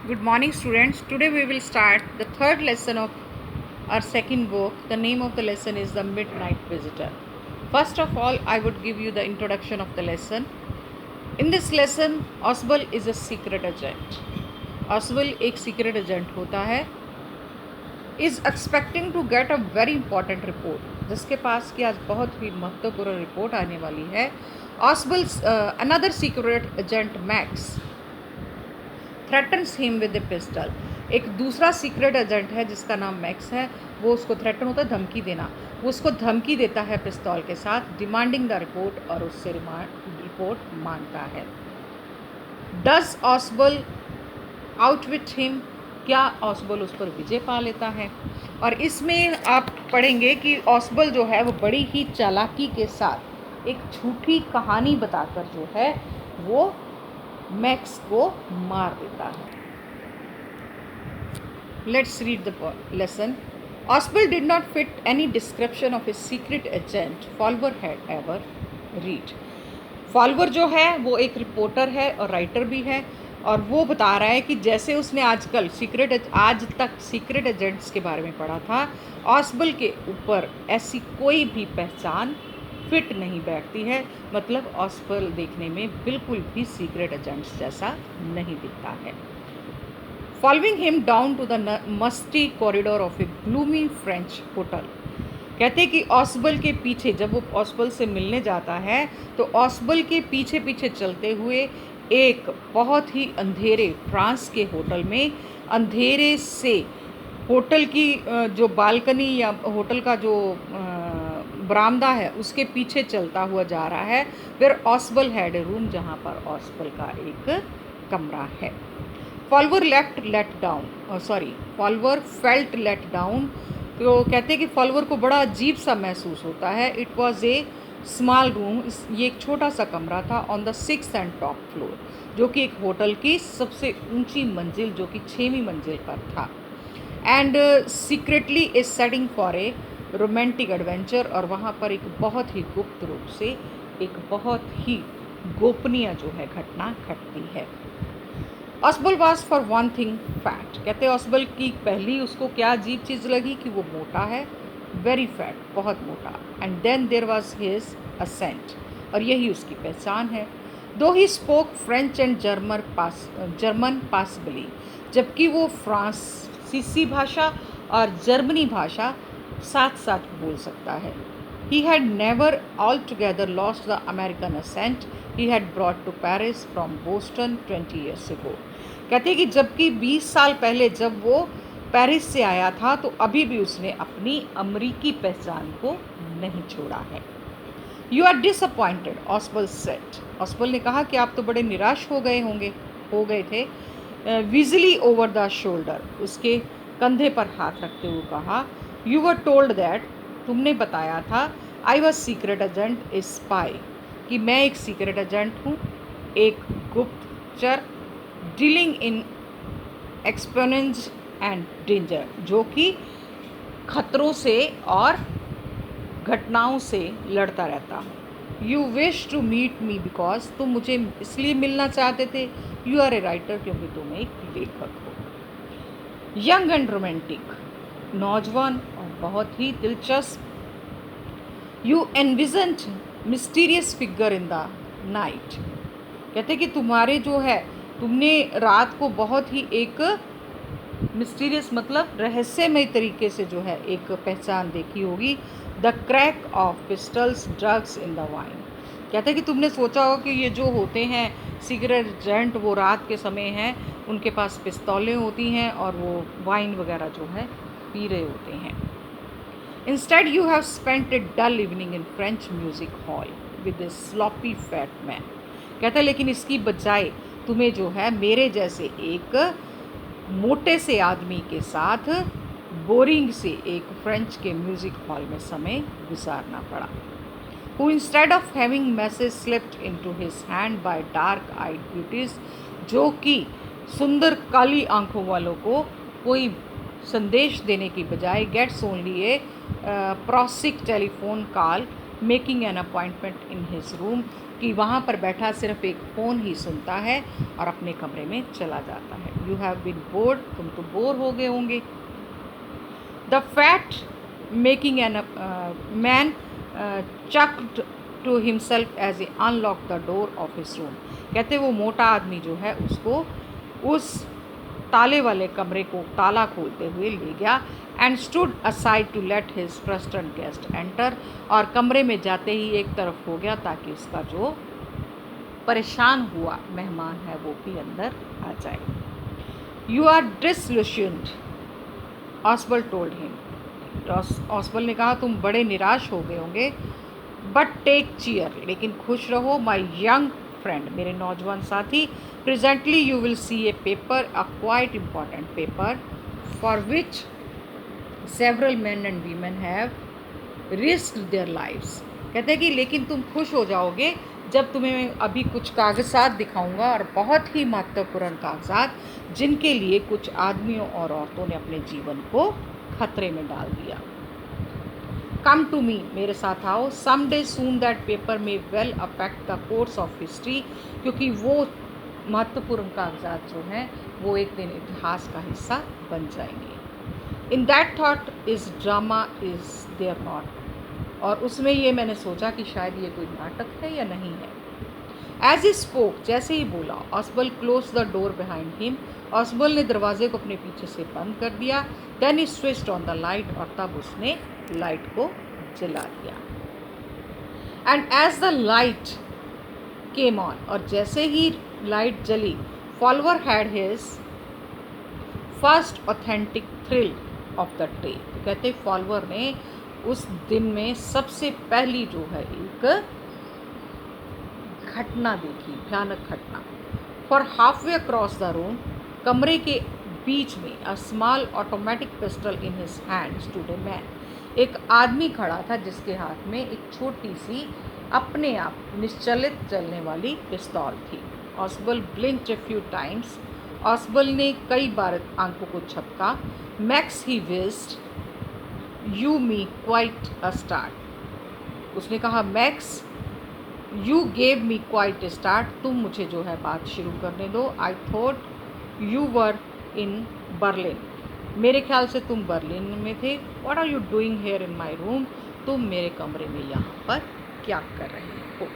Good morning, students. Today we will start the third lesson of our second book. The name of the lesson is The Midnight Visitor. First of all, I would give you the introduction of the lesson. In this lesson, Oswald is a secret agent. Oswald एक secret agent होता है, is expecting to get a very important report, जिसके पास की आज बहुत ही महत्वपूर्ण report आने वाली है. Oswald's another secret agent Max threatens him with A pistol. एक दूसरा सीक्रेट एजेंट है जिसका नाम मैक्स है, वो उसको थ्रेटन होता है धमकी देना, वो उसको धमकी देता है पिस्तौल के साथ, डिमांडिंग द रिपोर्ट, और उससे रिपोर्ट मांगता है. डज ऑसबल आउटविट हिम, क्या ऑसबल उस पर विजय पा लेता है. और इसमें आप पढ़ेंगे कि ऑसबल जो है वो बड़ी ही चालाकी के साथ एक झूठी कहानी बताकर जो है वो मैक्स को मार देता है. Let's read the lesson. Oswald did not fit any description of his secret agent Fowler had ever read. फॉल्वर जो है वो एक रिपोर्टर है और राइटर भी है, और वो बता रहा है कि जैसे उसने आज तक सीक्रेट एजेंट्स के बारे में पढ़ा था, ऑसबल के ऊपर ऐसी कोई भी पहचान फिट नहीं बैठती है. मतलब ऑसबल देखने में बिल्कुल भी सीक्रेट एजेंट्स जैसा नहीं दिखता है. Following him down to the musty corridor of a gloomy French hotel. कहते कि ऑसबल के पीछे, जब वो ऑसबल से मिलने जाता है तो ऑसबल के पीछे पीछे चलते हुए एक बहुत ही अंधेरे फ्रांस के होटल में, अंधेरे से होटल की जो बालकनी या होटल का जो बरामदा है उसके पीछे चलता हुआ जा रहा है. फिर ऑसबल हैड ए रूम, जहाँ पर ऑसबल का एक कमरा है. फॉल्वर फेल्ट लेट डाउन. तो कहते हैं कि फॉल्वर को बड़ा अजीब सा महसूस होता है. It was a small room, ये एक छोटा सा कमरा था, on the 6th and top floor, जो कि एक होटल की सबसे ऊंची मंजिल, जो कि 6वीं मंजिल पर था. And secretly A setting for a romantic adventure, और वहाँ पर एक बहुत ही गुप्त रूप से एक बहुत ही गोपनीय जो है घटना घटती है. Osbal was for one thing fat. कहते हैं ऑसबल की पहली उसको क्या अजीब चीज़ लगी कि वो मोटा है, वेरी फैट, बहुत मोटा. And then there was his accent, और यही उसकी पहचान है. Though he spoke French and German possibly, जबकि वो फ्रांसीसी भाषा और जर्मनी भाषा साथ साथ बोल सकता है. He had never altogether lost the American accent he had brought to Paris from Boston 20 years ago. कहते हैं कि जबकि 20 साल पहले जब वो पेरिस से आया था तो अभी भी उसने अपनी अमरीकी पहचान को नहीं छोड़ा है. You are disappointed, Oswald said. Oswald ने कहा कि आप तो बड़े निराश हो गए थे. Weasley over the shoulder, उसके कंधे पर हाथ रखते हुए कहा. You were told that, तुमने बताया था, I was secret agent, a spy, कि मैं एक सीक्रेट एजेंट हूँ, एक गुप्तचर, डीलिंग इन एक्सपोनेंस एंड डेंजर, जो कि खतरों से और घटनाओं से लड़ता रहता हूँ. You wish to meet me because, तुम मुझे इसलिए मिलना चाहते थे. यू आर ए राइटर, क्योंकि तुम एक लेखक हो. यंग एंड रोमांटिक, नौजवान और बहुत ही दिलचस्प. You envisioned mysterious figure in the night. कहते कि तुम्हारे जो है, तुमने रात को बहुत ही एक मिस्टीरियस मतलब रहस्यमय तरीके से जो है एक पहचान देखी होगी. The crack of pistols, drugs in the wine. कहते कि तुमने सोचा हो कि ये जो होते हैं सिगरेट एजेंट, वो रात के समय हैं, उनके पास पिस्तौलें होती हैं और वो वाइन वगैरह जो है पी रहे होते हैं. Instead you have spent a dull evening in French music hall with a sloppy fat man. कहता है लेकिन इसकी बजाय तुम्हें जो है मेरे जैसे एक मोटे से आदमी के साथ बोरिंग से एक फ्रेंच के म्यूज़िक हॉल में समय गुजारना पड़ा. Who instead of having message slipped into his hand by dark eyed beauties, जो कि सुंदर काली आंखों वालों को कोई संदेश देने की बजाय gets only a prosaic telephone call making an appointment in his room, कि वहाँ पर बैठा सिर्फ एक फ़ोन ही सुनता है और अपने कमरे में चला जाता है। यू हैव बीन बोर्ड, तुम तो बोर हो गए होंगे। The fat making an man chuckled to himself as a unlock the door of his room. कहते वो मोटा आदमी जो है उसको उस ताले वाले कमरे को ताला खोलते हुए ले गया and stood aside to let his frustrated guest enter, और कमरे में जाते ही एक तरफ हो गया ताकि उसका जो परेशान हुआ मेहमान है वो भी अंदर आ जाए। You are disillusioned, Osbal told him. Osbal ने कहा तुम बड़े निराश हो गए होंगे, बट टेक चीयर, लेकिन खुश रहो माई यंग फ्रेंड, मेरे नौजवान साथी। Presently you will see a paper, a quite important paper for which several men and women have risked their lives. कहते हैं कि लेकिन तुम खुश हो जाओगे जब तुम्हें अभी कुछ कागजात दिखाऊंगा, और बहुत ही महत्वपूर्ण कागजात जिनके लिए कुछ आदमियों और औरतों ने अपने जीवन को खतरे में डाल दिया। कम टू मी, मेरे साथ आओ। Some day soon that paper may well affect the course of history, क्योंकि वो महत्वपूर्ण कागजात जो हैं वो एक दिन इतिहास का हिस्सा बन जाएंगे। In that thought is drama is there not, और उसमें ये मैंने सोचा कि शायद ये कोई नाटक है या नहीं है। एज ही स्पोक, जैसे ही बोला, Osbal closed the door behind him, Osbal ने दरवाजे को अपने पीछे से बंद कर दिया। Then he switched on the light, और तब उसने लाइट को जला दिया। And as the light came on, और जैसे ही लाइट जली, follower had his first authentic thrill of the day. कहते फॉलोअर ने उस दिन में सबसे पहली जो है एक घटना देखी, भयानक घटना। For half way across the room, कमरे के बीच में, a small automatic pistol in his hand stood a man, एक आदमी खड़ा था जिसके हाथ में एक छोटी सी अपने आप निश्चलित चलने वाली पिस्तौल थी। ऑस्बल ब्लिंक्ड ए फ्यू टाइम्स, ऑस्बल ने कई बार आंखों को झपका। Max he wished you me quite a start, उसने कहा Max you gave me quite a start, तुम मुझे जो है बात शुरू करने दो। I thought you were in Berlin, मेरे ख्याल से तुम बर्लिन में थे। What are you doing here in my room, तुम मेरे कमरे में यहाँ पर क्या कर रहे हो।